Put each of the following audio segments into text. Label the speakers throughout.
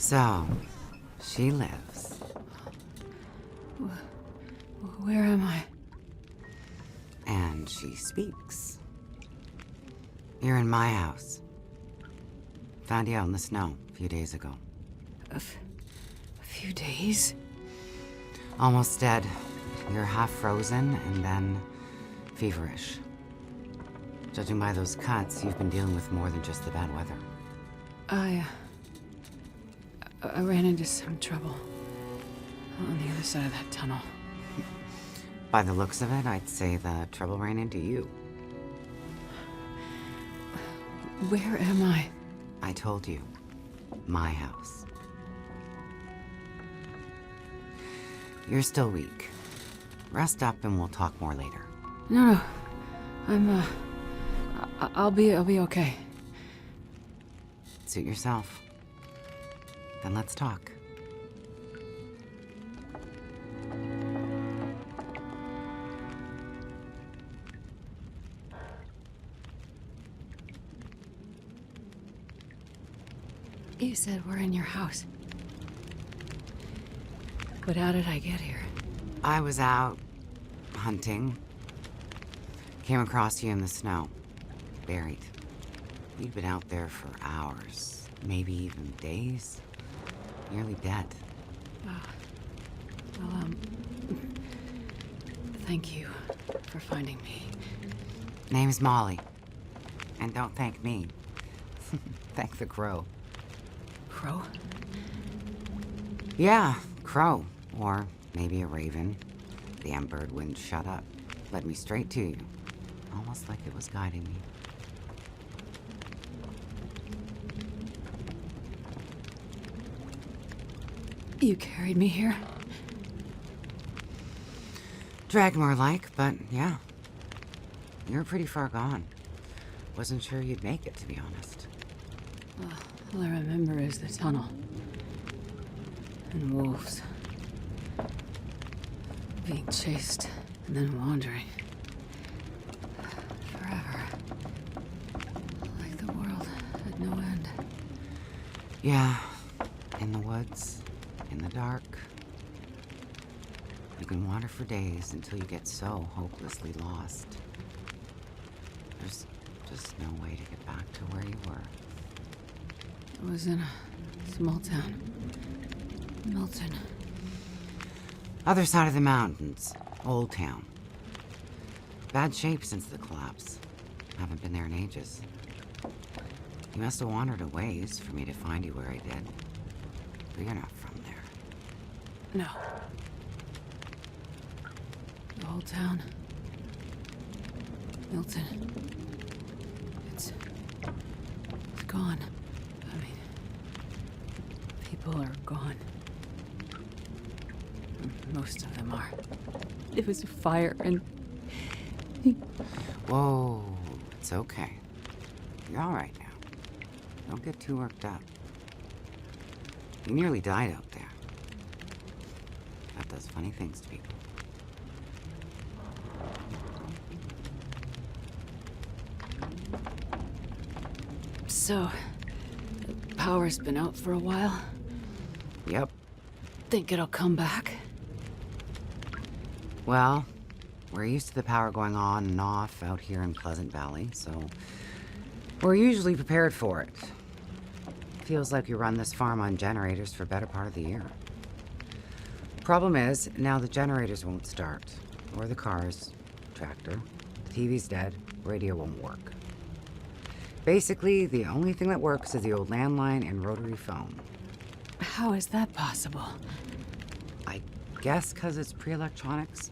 Speaker 1: So, she lives.
Speaker 2: Where am I?
Speaker 1: And she speaks. You're in my house. Found you out in the snow a few days ago.
Speaker 2: A few days?
Speaker 1: Almost dead. You're half frozen and then feverish. Judging by those cuts, you've been dealing with more than just the bad weather.
Speaker 2: I ran into some trouble on the other side of that tunnel.
Speaker 1: By the looks of it, I'd say the trouble ran into you.
Speaker 2: Where am I?
Speaker 1: I told you. My house. You're still weak. Rest up and we'll talk more later.
Speaker 2: No. I'll be okay.
Speaker 1: Suit yourself. Then let's talk.
Speaker 2: You said we're in your house. But how did I get here?
Speaker 1: I was out hunting. Came across you in the snow. Buried. You'd been out there for hours, maybe even days. Nearly dead.
Speaker 2: Well, thank you for finding me.
Speaker 1: Name's Molly. And don't thank me. Thank the crow.
Speaker 2: Crow?
Speaker 1: Yeah, crow. Or maybe a raven. The bird wouldn't shut up. Led me straight to you. Almost like it was guiding me.
Speaker 2: You carried me here?
Speaker 1: Dragged more like, but yeah. You were pretty far gone. Wasn't sure you'd make it, to be honest.
Speaker 2: Well, all I remember is the tunnel. And wolves. Being chased, and then wandering. Forever. Like the world had no end.
Speaker 1: Yeah, in the woods, in the dark. You can wander for days until you get so hopelessly lost. There's just no way to get back to where you were.
Speaker 2: I was in a small town. Milton.
Speaker 1: Other side of the mountains, Old Town. Bad shape since the collapse. Haven't been there in ages. You must have wandered a ways for me to find you where I did. But you're not from there.
Speaker 2: No. The whole town. Milton. It's gone. I mean, people are gone. Most of them are. It was a fire and...
Speaker 1: Whoa, it's okay. You're all right now. Don't get too worked up. You nearly died out there. That does funny things to people.
Speaker 2: So, the power's been out for a while.
Speaker 1: Yep.
Speaker 2: Think it'll come back?
Speaker 1: Well, we're used to the power going on and off out here in Pleasant Valley, so we're usually prepared for it. Feels like we run this farm on generators for a better part of the year. Problem is, now the generators won't start, or the cars, tractor, the TV's dead, radio won't work. Basically, the only thing that works is the old landline and rotary phone.
Speaker 2: How is that possible?
Speaker 1: I guess because it's pre-electronics.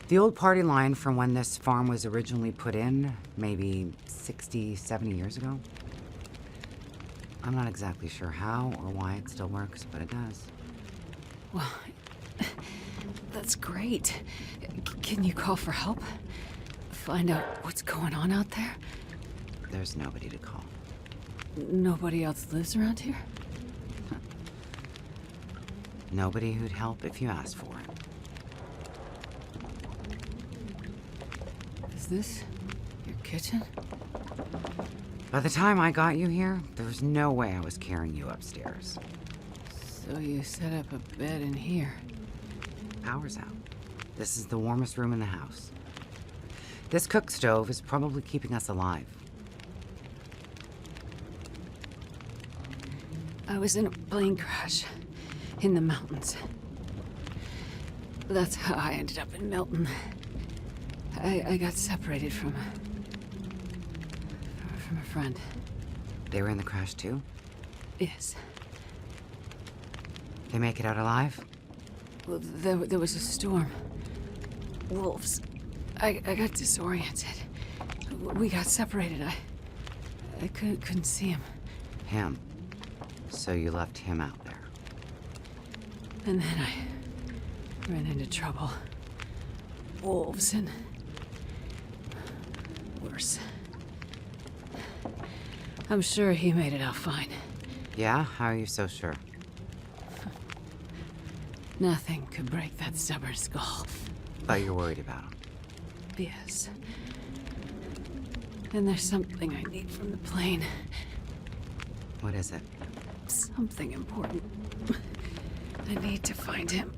Speaker 1: The old party line from when this farm was originally put in, maybe 60, 70 years ago. I'm not exactly sure how or why it still works, but it does.
Speaker 2: Well, that's great. Can you call for help? Find out what's going on out there?
Speaker 1: There's nobody to call.
Speaker 2: Nobody else lives around here?
Speaker 1: Nobody who'd help if you asked for it.
Speaker 2: Is this your kitchen?
Speaker 1: By the time I got you here, there was no way I was carrying you upstairs.
Speaker 2: So you set up a bed in here.
Speaker 1: Power's out. This is the warmest room in the house. This cook stove is probably keeping us alive.
Speaker 2: I was in a plane crash in the mountains. That's how I ended up in Milton. I got separated from a friend.
Speaker 1: They were in the crash too?
Speaker 2: Yes.
Speaker 1: They make it out alive?
Speaker 2: Well, there was a storm. Wolves. I got disoriented. We got separated. I couldn't see him.
Speaker 1: Him. So you left him out there.
Speaker 2: And then I ran into trouble. Wolves and worse. I'm sure he made it out fine.
Speaker 1: Yeah? How are you so sure?
Speaker 2: Nothing could break that stubborn skull.
Speaker 1: But you're worried about him.
Speaker 2: Yes. And there's something I need from the plane.
Speaker 1: What is it?
Speaker 2: Something important. I need to find him.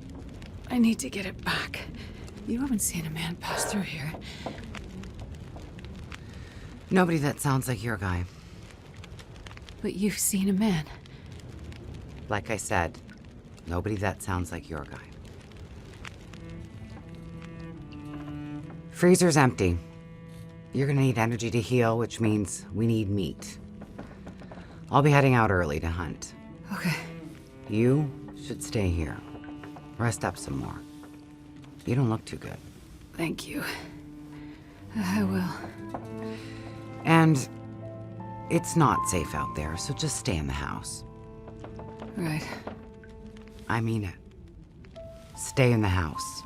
Speaker 2: I need to get it back. You haven't seen a man pass through here.
Speaker 1: Nobody that sounds like your guy.
Speaker 2: But you've seen a man.
Speaker 1: Like I said, nobody that sounds like your guy. Freezer's empty. You're gonna need energy to heal, which means we need meat. I'll be heading out early to hunt.
Speaker 2: Okay.
Speaker 1: You should stay here. Rest up some more. You don't look too good.
Speaker 2: Thank you. I will.
Speaker 1: And it's not safe out there, so just stay in the house.
Speaker 2: Right.
Speaker 1: I mean it. Stay in the house.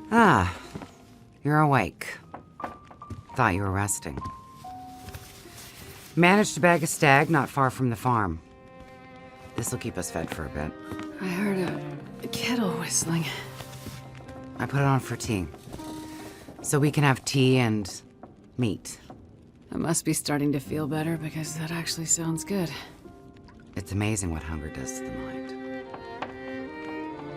Speaker 1: Ah, you're awake. Thought you were resting. Managed to bag a stag not far from the farm. This'll keep us fed for a bit.
Speaker 2: I heard a kettle whistling.
Speaker 1: I put it on for tea. So we can have tea and meat.
Speaker 2: I must be starting to feel better because that actually sounds good.
Speaker 1: It's amazing what hunger does to the mind.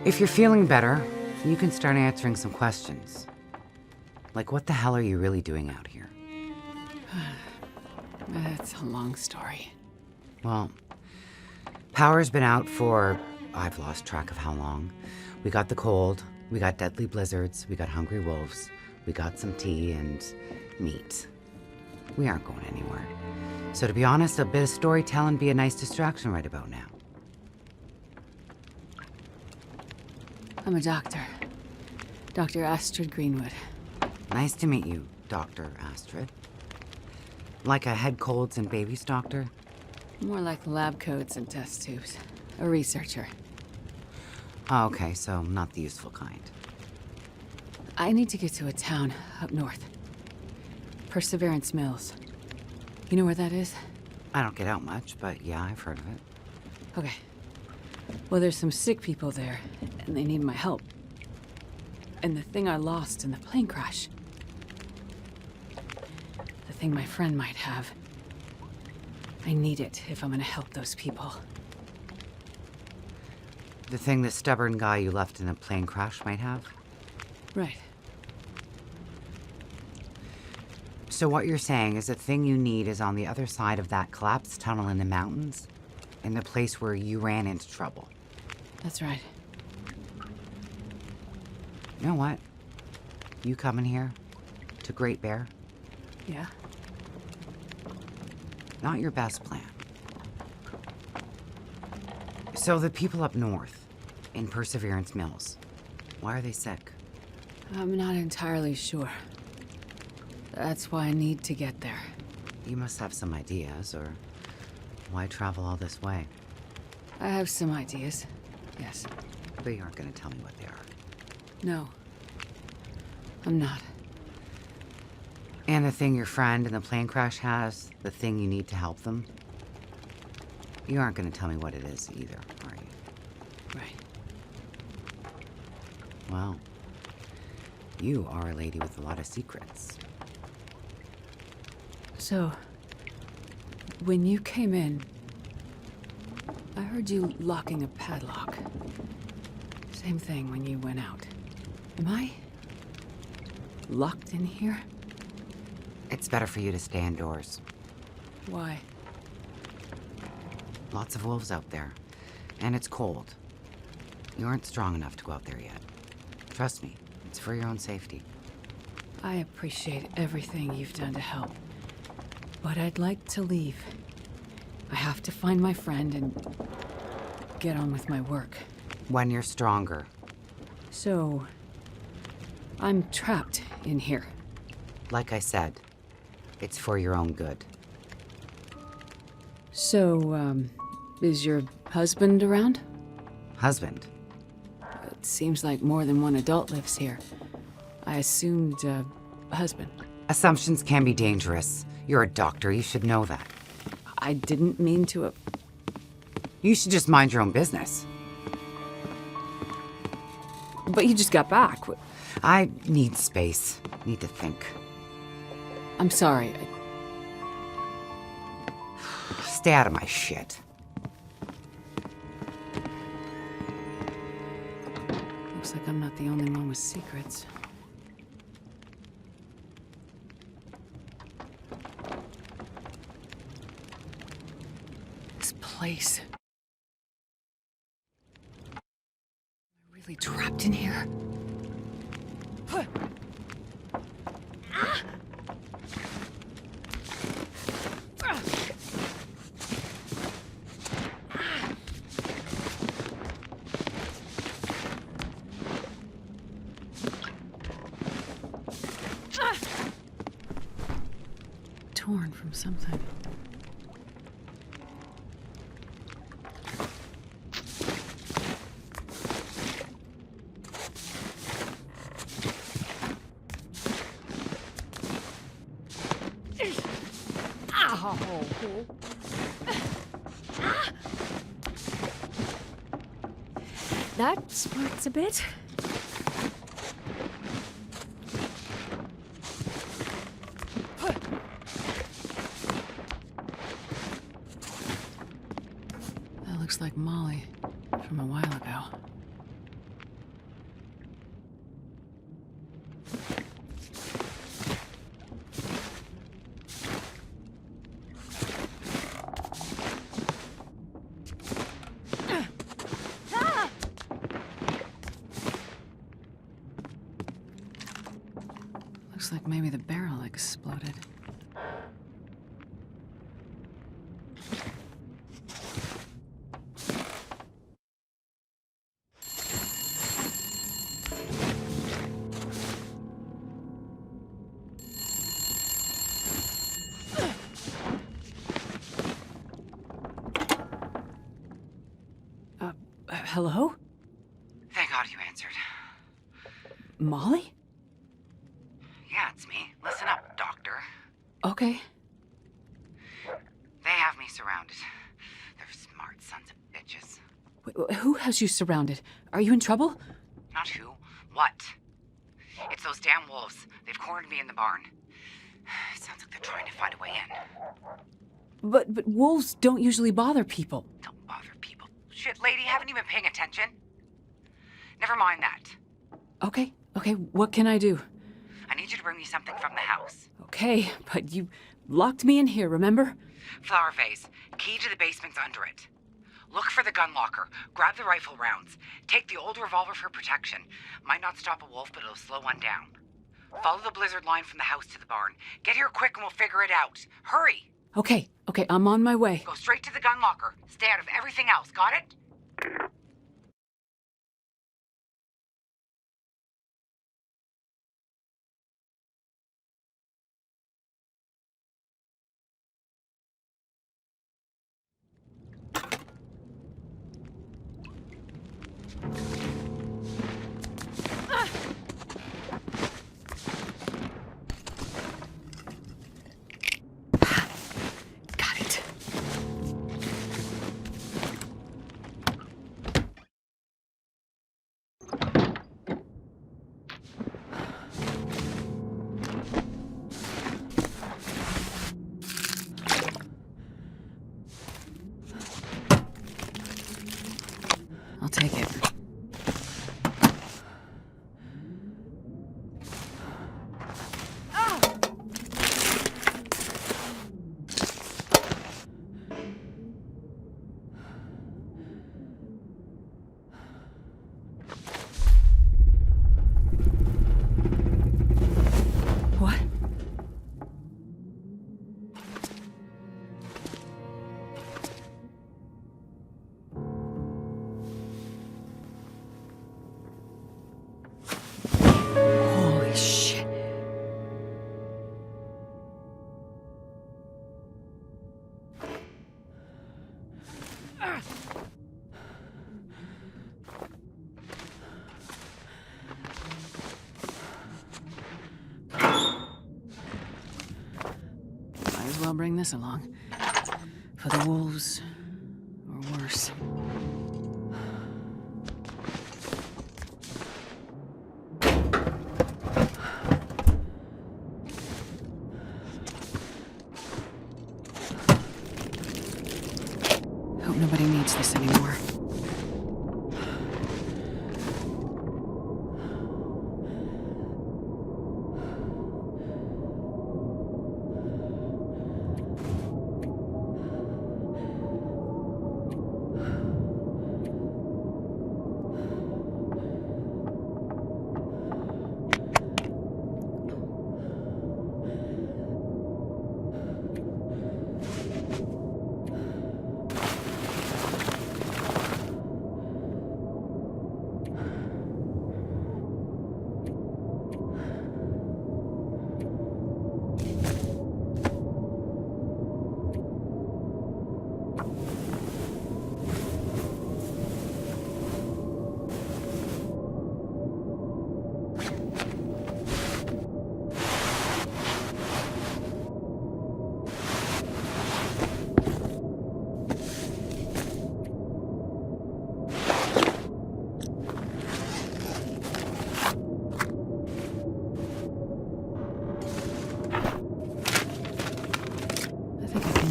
Speaker 1: If you're feeling better, you can start answering some questions. Like, what the hell are you really doing out here?
Speaker 2: It's a long story.
Speaker 1: Well, power's been out for, I've lost track of how long. We got the cold, we got deadly blizzards, we got hungry wolves, we got some tea and meat. We aren't going anywhere. So to be honest, a bit of storytelling be a nice distraction right about now.
Speaker 2: I'm a doctor. Dr. Astrid Greenwood.
Speaker 1: Nice to meet you, Dr. Astrid. Like a head colds and babies doctor?
Speaker 2: More like lab coats and test tubes. A researcher.
Speaker 1: Oh, okay, so not the useful kind.
Speaker 2: I need to get to a town up north. Perseverance Mills. You know where that is?
Speaker 1: I don't get out much, but yeah, I've heard of it.
Speaker 2: Okay. Well, there's some sick people there, and they need my help. And the thing I lost in the plane crash. The thing my friend might have. I need it if I'm gonna help those people.
Speaker 1: The thing the stubborn guy you left in a plane crash might have?
Speaker 2: Right.
Speaker 1: So what you're saying is the thing you need is on the other side of that collapsed tunnel in the mountains, in the place where you ran into trouble.
Speaker 2: That's right.
Speaker 1: You know what? You coming here to Great Bear?
Speaker 2: Yeah?
Speaker 1: Not your best plan. So the people up north, in Perseverance Mills, why are they sick?
Speaker 2: I'm not entirely sure. That's why I need to get there.
Speaker 1: You must have some ideas, or why travel all this way?
Speaker 2: I have some ideas. Yes.
Speaker 1: But you aren't going to tell me what they are.
Speaker 2: No. I'm not.
Speaker 1: And the thing your friend in the plane crash has, the thing you need to help them? You aren't going to tell me what it is either, are you?
Speaker 2: Right.
Speaker 1: Well, you are a lady with a lot of secrets.
Speaker 2: So, when you came in, I heard you locking a padlock. Same thing when you went out. Am I locked in here?
Speaker 1: It's better for you to stay indoors.
Speaker 2: Why?
Speaker 1: Lots of wolves out there. And it's cold. You aren't strong enough to go out there yet. Trust me, it's for your own safety.
Speaker 2: I appreciate everything you've done to help. But I'd like to leave. I have to find my friend and get on with my work.
Speaker 1: When you're stronger.
Speaker 2: So, I'm trapped in here.
Speaker 1: Like I said, it's for your own good.
Speaker 2: So, is your husband around?
Speaker 1: Husband?
Speaker 2: It seems like more than one adult lives here. I assumed, husband.
Speaker 1: Assumptions can be dangerous. You're a doctor, you should know that.
Speaker 2: I didn't mean to.
Speaker 1: You should just mind your own business.
Speaker 2: But you just got back.
Speaker 1: I need space. Need to think.
Speaker 2: I'm sorry.
Speaker 1: Stay out of my shit.
Speaker 2: Looks like I'm not the only one with secrets. This place. Am I really trapped in here? Torn from something.
Speaker 3: That smarts a bit.
Speaker 2: That looks like Molly from a while ago. Looks like maybe the barrel exploded. Hello?
Speaker 1: Thank God you answered.
Speaker 2: Molly?
Speaker 1: Yeah, it's me. Listen up, doctor.
Speaker 2: Okay.
Speaker 1: They have me surrounded. They're smart sons of bitches.
Speaker 2: Who has you surrounded? Are you in trouble?
Speaker 1: Not who. What? It's those damn wolves. They've cornered me in the barn. Sounds like they're trying to find a way in.
Speaker 2: But wolves don't usually bother people.
Speaker 1: Don't bother people. Shit, lady, haven't you been paying attention? Never mind that.
Speaker 2: Okay, what can I do?
Speaker 1: I need you to bring me something from the house.
Speaker 2: Okay, but you locked me in here, remember?
Speaker 1: Flower vase. Key to the basement's under it. Look for the gun locker. Grab the rifle rounds. Take the old revolver for protection. Might not stop a wolf, but it'll slow one down. Follow the blizzard line from the house to the barn. Get here quick and we'll figure it out. Hurry!
Speaker 2: Okay, I'm on my way.
Speaker 1: Go straight to the gun locker. Stay out of everything else, got it?
Speaker 2: Might as well bring this along. For the wolves, or worse. Hope nobody needs this anymore.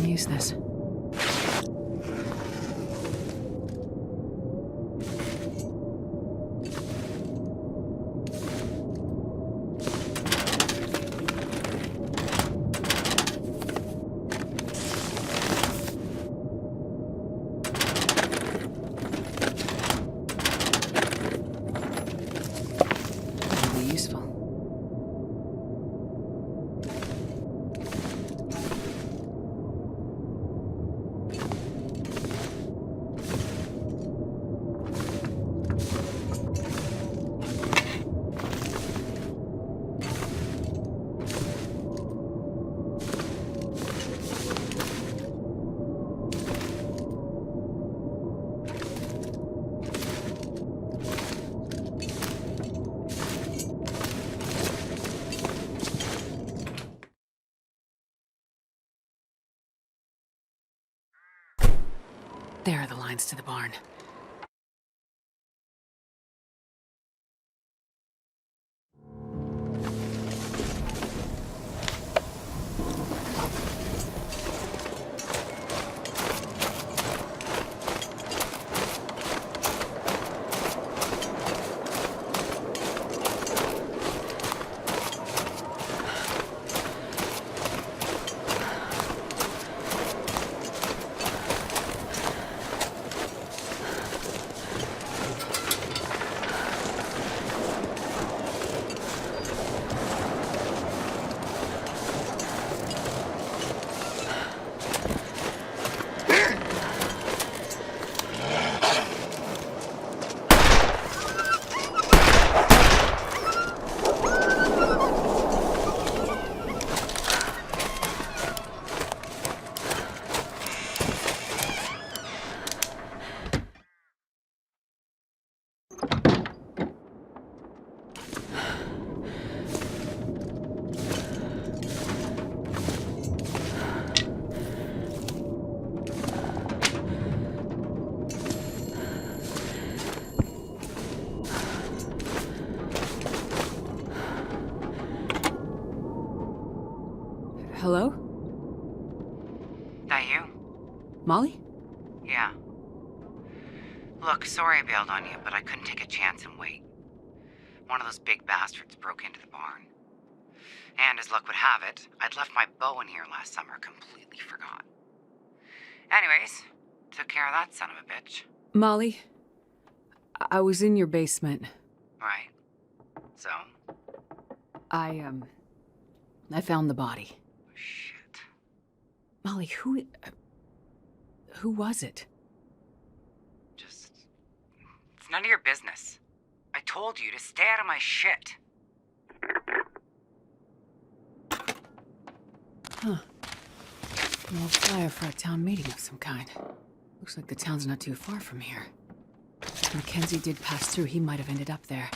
Speaker 2: Use this. That'll be useful. There are the lines to the barn. Hello?
Speaker 1: That you?
Speaker 2: Molly?
Speaker 1: Yeah. Look, sorry I bailed on you, but I couldn't take a chance and wait. One of those big bastards broke into the barn. And as luck would have it, I'd left my bow in here last summer, completely forgot. Anyways, took care of that son of a bitch.
Speaker 2: Molly, I was in your basement.
Speaker 1: Right. So?
Speaker 2: I found the body.
Speaker 1: Shit.
Speaker 2: Molly, who was it?
Speaker 1: Just... It's none of your business. I told you to stay out of my shit.
Speaker 2: Huh. An old flyer for a town meeting of some kind. Looks like the town's not too far from here. If Mackenzie did pass through, he might have ended up there.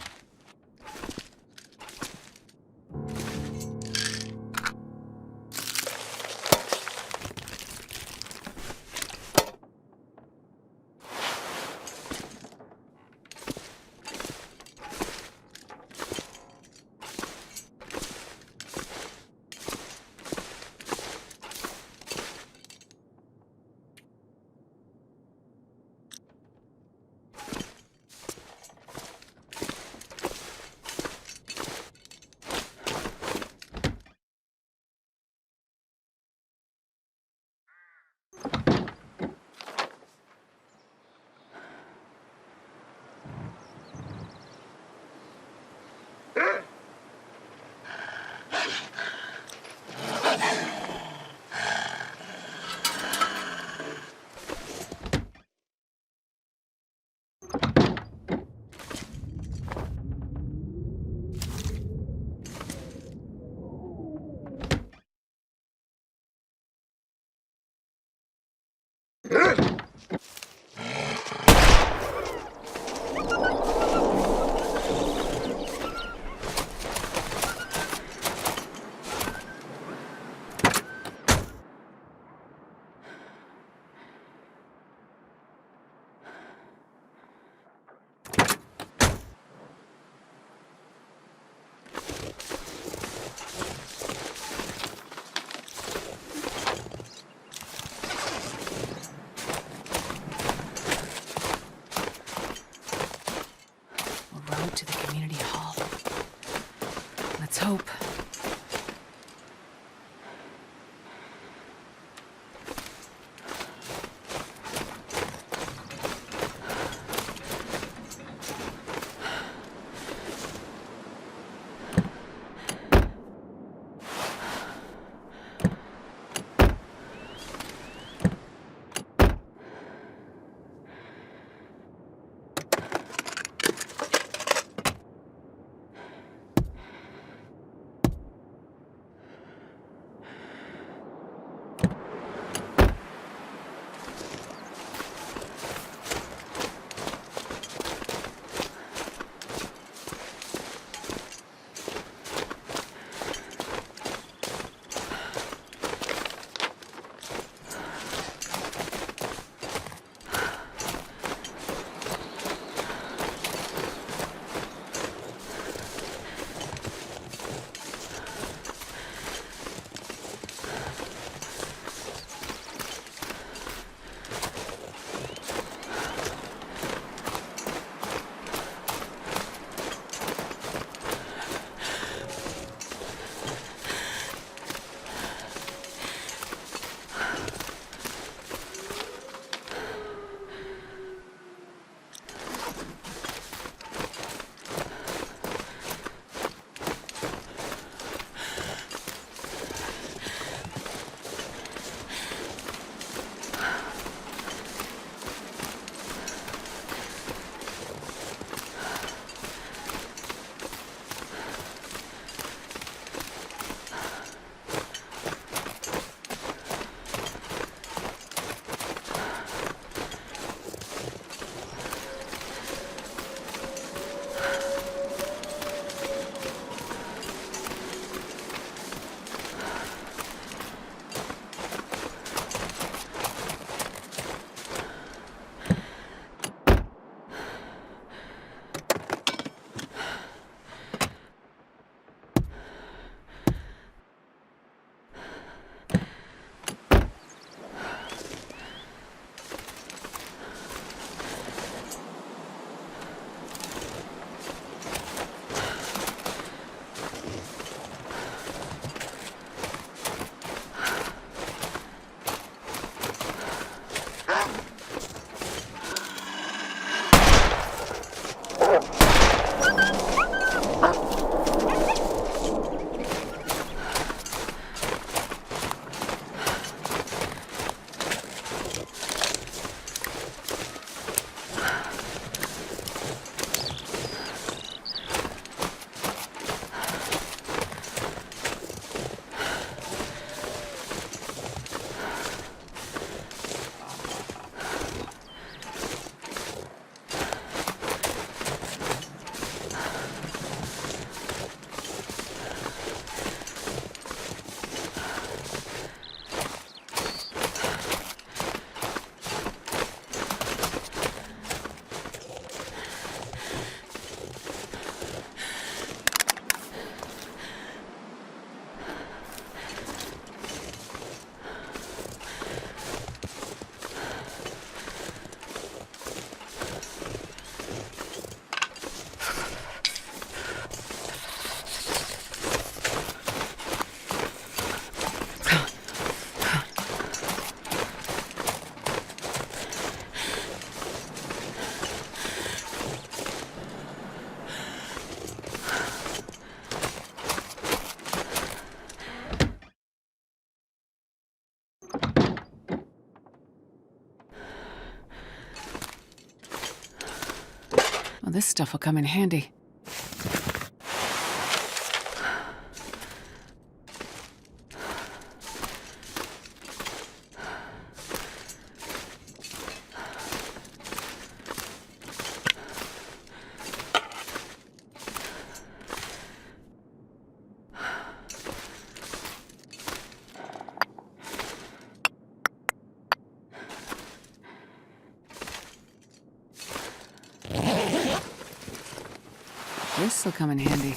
Speaker 2: this stuff will come in handy. This'll come in handy.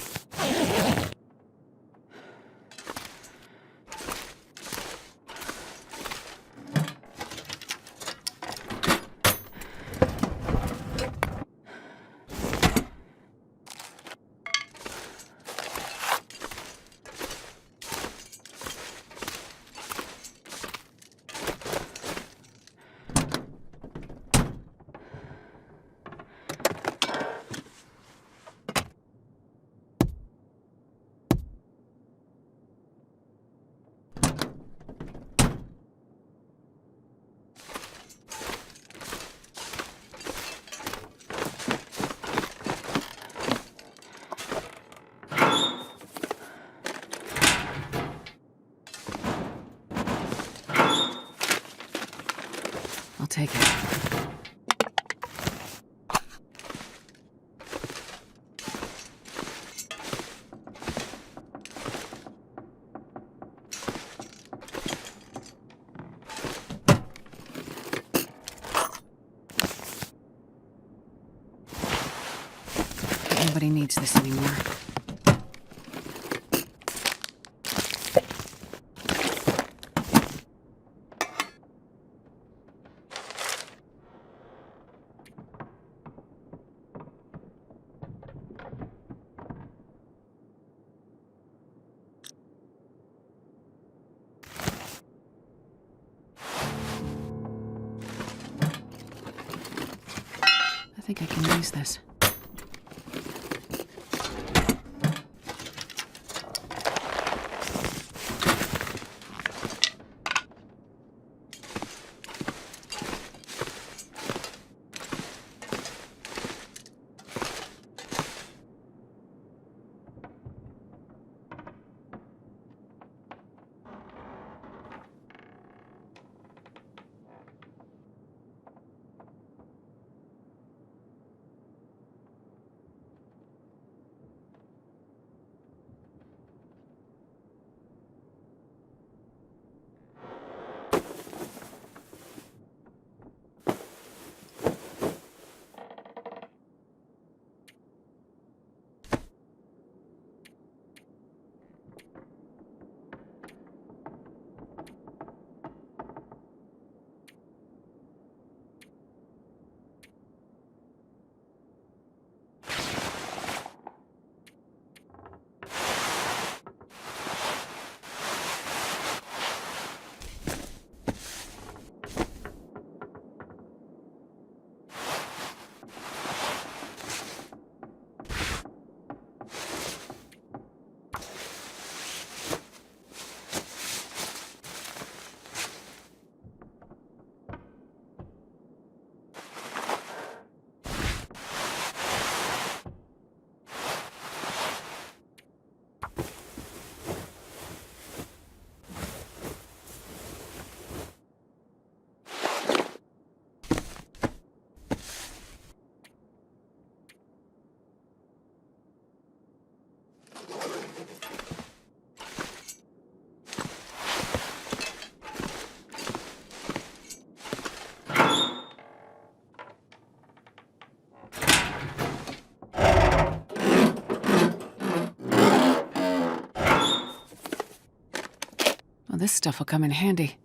Speaker 2: I'll take it. Nobody needs this anymore. I think I can use this. Well, this stuff will come in handy.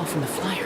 Speaker 2: from the flyer.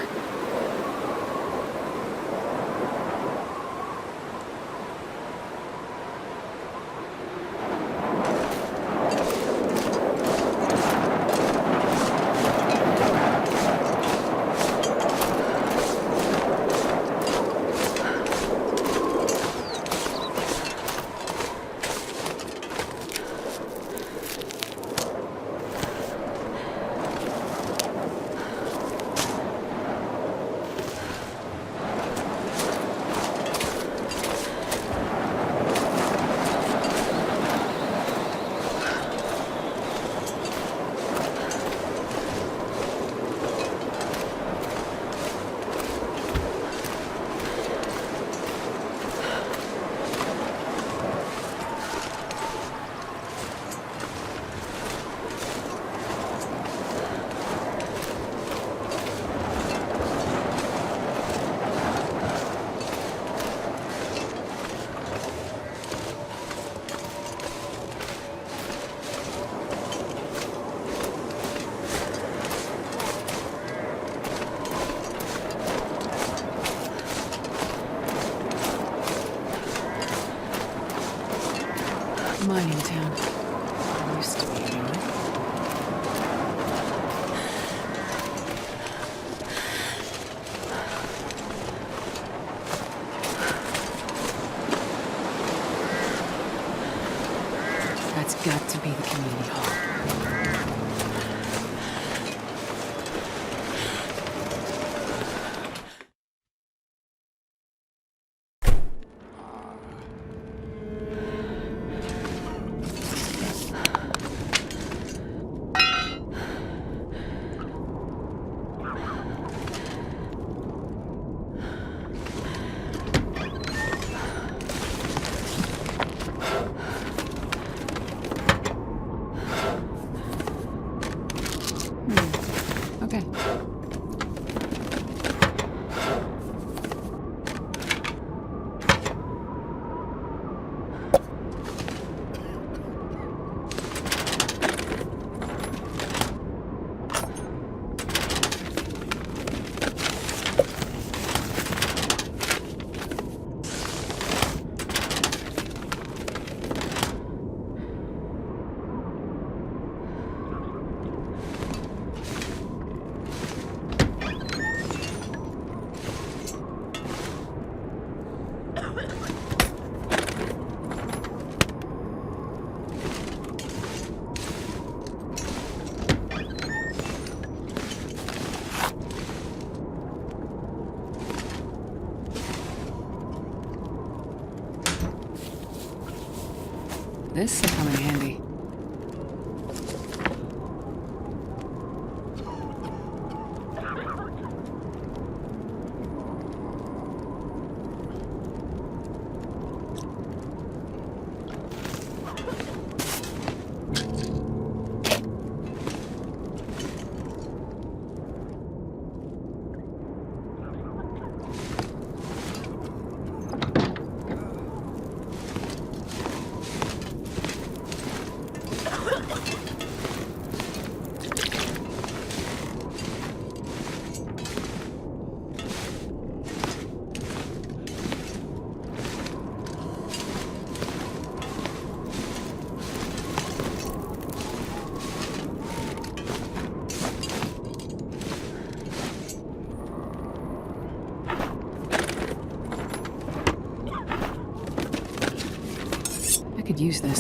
Speaker 2: Mining town. Used to be, anyway. That's got to be the community hall. Okay. This will come in handy. I could use this.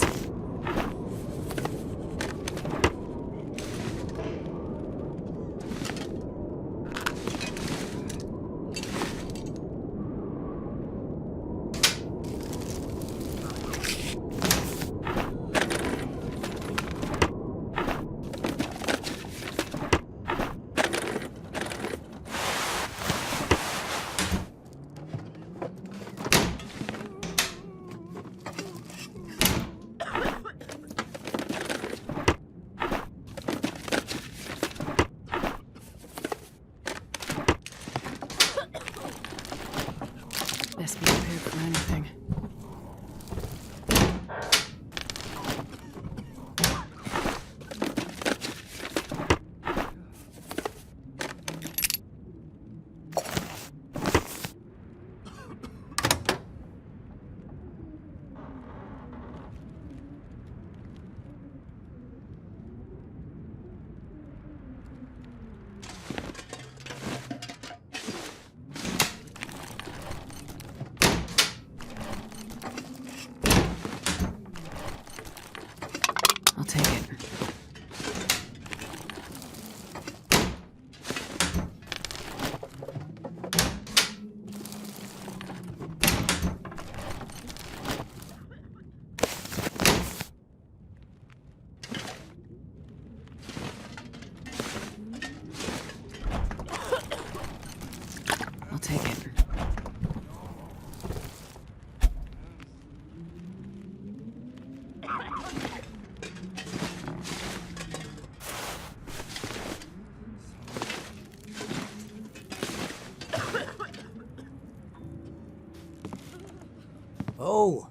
Speaker 4: Oh,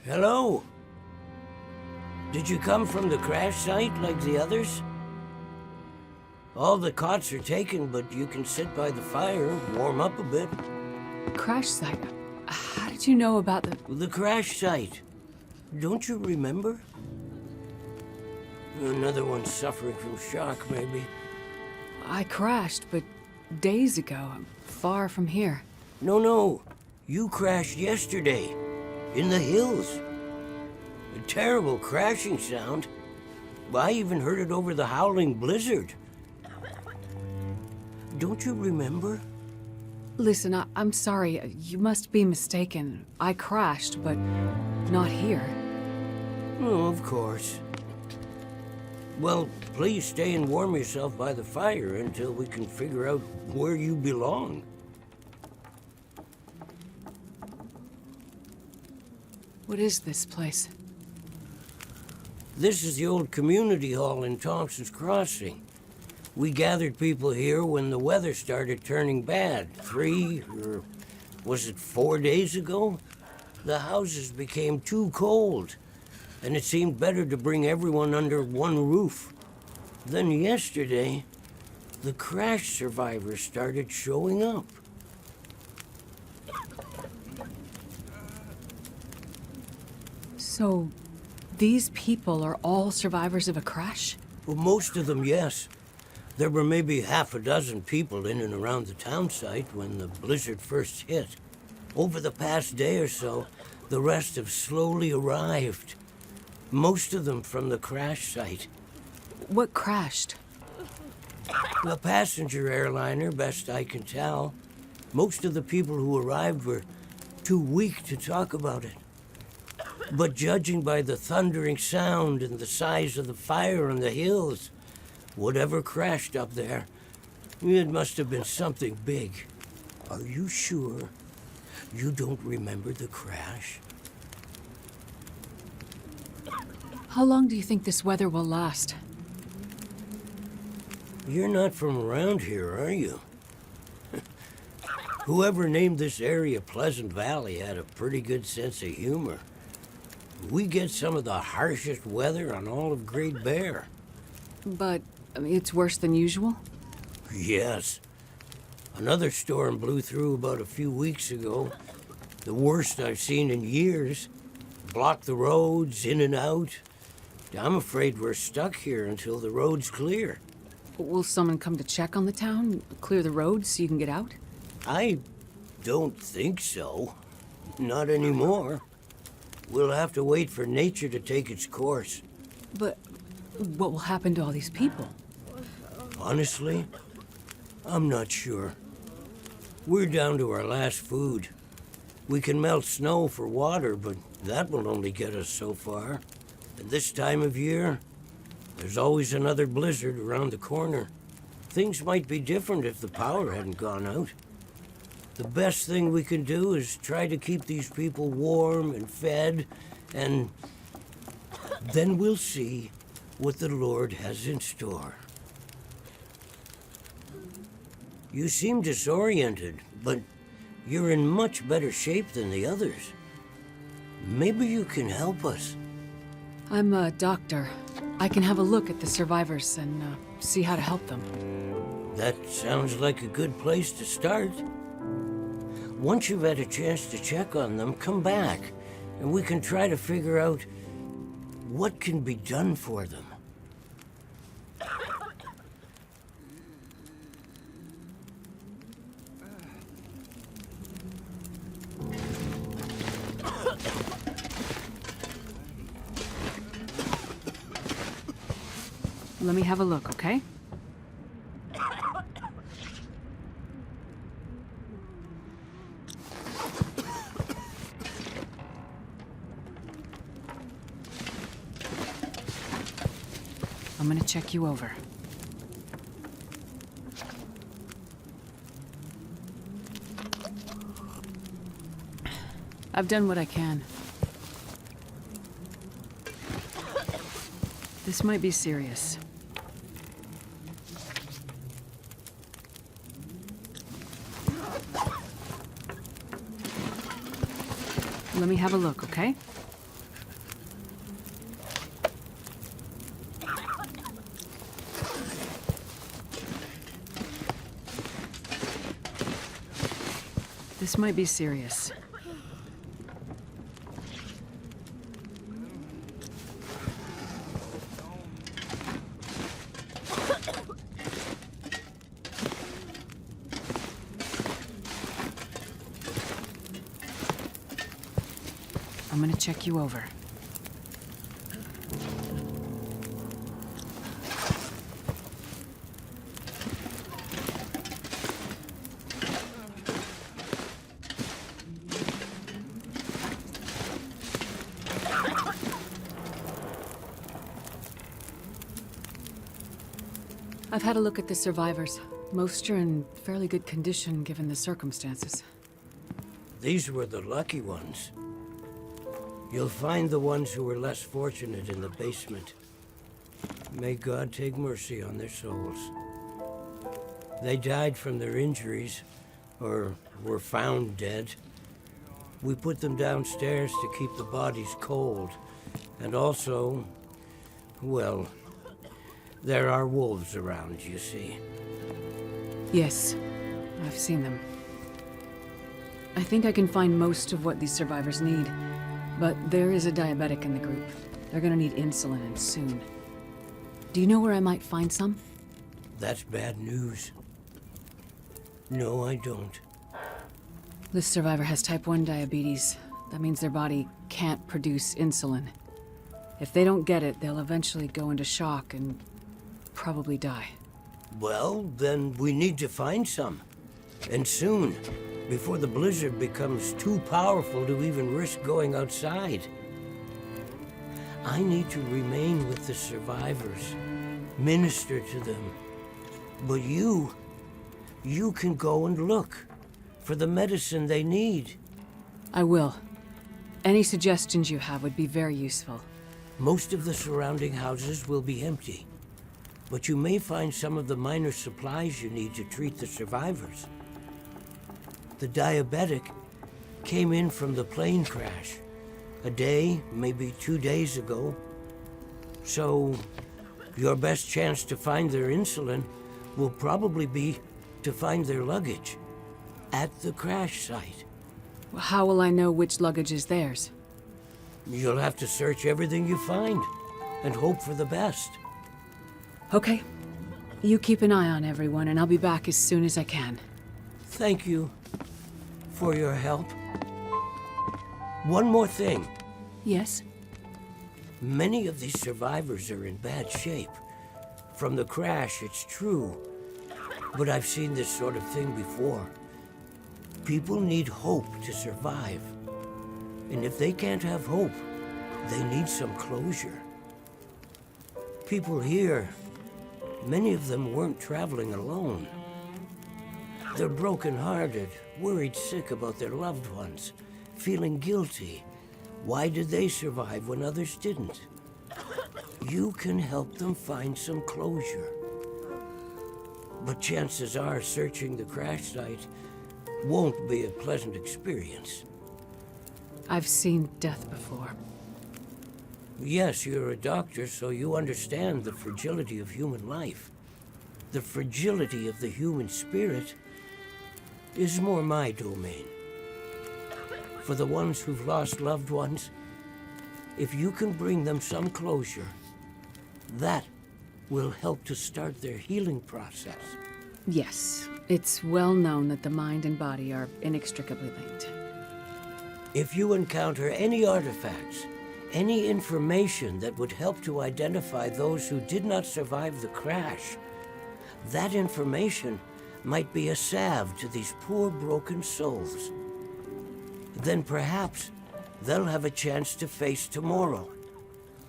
Speaker 4: hello. Did you come from the crash site like the others? All the cots are taken, but you can sit by the fire, warm up a bit.
Speaker 2: Crash site? How did you know about the...
Speaker 4: The crash site. Don't you remember? Another one suffering from shock, maybe.
Speaker 2: I crashed, but days ago, far from here.
Speaker 4: No. You crashed yesterday. In the hills. A terrible crashing sound. I even heard it over the howling blizzard. Don't you remember?
Speaker 2: Listen, I'm sorry. You must be mistaken. I crashed, but not here.
Speaker 4: Oh, of course. Well, please stay and warm yourself by the fire until we can figure out where you belong.
Speaker 2: What is this place?
Speaker 4: This is the old community hall in Thompson's Crossing. We gathered people here when the weather started turning bad. 3, or was it 4 days ago? The houses became too cold, and it seemed better to bring everyone under one roof. Then yesterday, the crash survivors started showing up.
Speaker 2: So, these people are all survivors of a crash?
Speaker 4: Well, most of them, yes. There were maybe half a dozen people in and around the town site when the blizzard first hit. Over the past day or so, the rest have slowly arrived. Most of them from the crash site.
Speaker 2: What crashed?
Speaker 4: A passenger airliner, best I can tell. Most of the people who arrived were too weak to talk about it. But judging by the thundering sound and the size of the fire on the hills, whatever crashed up there, it must have been something big. Are you sure you don't remember the crash?
Speaker 2: How long do you think this weather will last?
Speaker 4: You're not from around here, are you? Whoever named this area Pleasant Valley had a pretty good sense of humor. We get some of the harshest weather on all of Great Bear.
Speaker 2: But, it's worse than usual?
Speaker 4: Yes. Another storm blew through about a few weeks ago. The worst I've seen in years. Blocked the roads, in and out. I'm afraid we're stuck here until the road's clear.
Speaker 2: Will someone come to check on the town? Clear the roads so you can get out?
Speaker 4: I don't think so. Not anymore. We'll have to wait for nature to take its course.
Speaker 2: But what will happen to all these people?
Speaker 4: Honestly, I'm not sure. We're down to our last food. We can melt snow for water, but that will only get us so far. And this time of year, there's always another blizzard around the corner. Things might be different if the power hadn't gone out. The best thing we can do is try to keep these people warm and fed, and then we'll see what the Lord has in store. You seem disoriented, but you're in much better shape than the others. Maybe you can help us.
Speaker 2: I'm a doctor. I can have a look at the survivors and see how to help them.
Speaker 4: That sounds like a good place to start. Once you've had a chance to check on them, come back, and we can try to figure out what can be done for them.
Speaker 2: Let me have a look, okay? I'm gonna check you over. I've done what I can. This might be serious. Let me have a look, okay? This might be serious. I'm gonna check you over. I've had a look at the survivors. Most are in fairly good condition given the circumstances.
Speaker 4: These were the lucky ones. You'll find the ones who were less fortunate in the basement. May God take mercy on their souls. They died from their injuries, or were found dead. We put them downstairs to keep the bodies cold. And also, well, there are wolves around, you see.
Speaker 2: Yes, I've seen them. I think I can find most of what these survivors need. But there is a diabetic in the group. They're gonna need insulin, and soon. Do you know where I might find some?
Speaker 4: That's bad news. No, I don't.
Speaker 2: This survivor has type 1 diabetes. That means their body can't produce insulin. If they don't get it, they'll eventually go into shock and probably die.
Speaker 4: Well, then we need to find some. And soon, before the blizzard becomes too powerful to even risk going outside. I need to remain with the survivors, minister to them. But you can go and look for the medicine they need.
Speaker 2: I will. Any suggestions you have would be very useful.
Speaker 4: Most of the surrounding houses will be empty, but you may find some of the minor supplies you need to treat the survivors. The diabetic came in from the plane crash a day, maybe 2 days ago. So your best chance to find their insulin will probably be to find their luggage at the crash site.
Speaker 2: How will I know which luggage is theirs?
Speaker 4: You'll have to search everything you find and hope for the best.
Speaker 2: Okay. You keep an eye on everyone, and I'll be back as soon as I can.
Speaker 4: Thank you for your help. One more thing.
Speaker 2: Yes?
Speaker 4: Many of these survivors are in bad shape. From the crash, it's true. But I've seen this sort of thing before. People need hope to survive. And if they can't have hope, they need some closure. People here, many of them weren't traveling alone. They're broken-hearted, worried sick about their loved ones, feeling guilty. Why did they survive when others didn't? You can help them find some closure. But chances are searching the crash site won't be a pleasant experience.
Speaker 2: I've seen death before.
Speaker 4: Yes, you're a doctor, so you understand the fragility of human life. The fragility of the human spirit is more my domain. For the ones who've lost loved ones, if you can bring them some closure, that will help to start their healing process.
Speaker 2: Yes, it's well known that the mind and body are inextricably linked.
Speaker 4: If you encounter any artifacts, any information that would help to identify those who did not survive the crash, that information might be a salve to these poor broken souls. Then perhaps they'll have a chance to face tomorrow.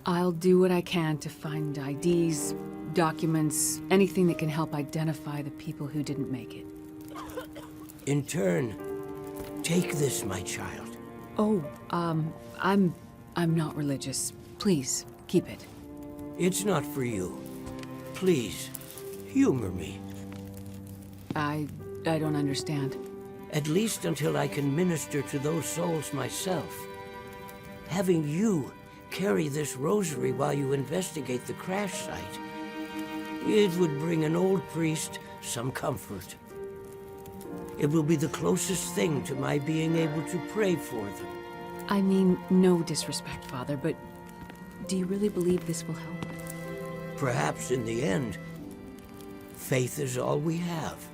Speaker 2: I'll do what I can to find IDs, documents, anything that can help identify the people who didn't make it.
Speaker 4: In turn, take this, my child.
Speaker 2: Oh, I'm not religious. Please, keep it.
Speaker 4: It's not for you. Please, humor me.
Speaker 2: I don't understand.
Speaker 4: At least until I can minister to those souls myself. Having you carry this rosary while you investigate the crash site, it would bring an old priest some comfort. It will be the closest thing to my being able to pray for them.
Speaker 2: I mean, no disrespect, Father, but do you really believe this will help?
Speaker 4: Perhaps in the end, faith is all we have.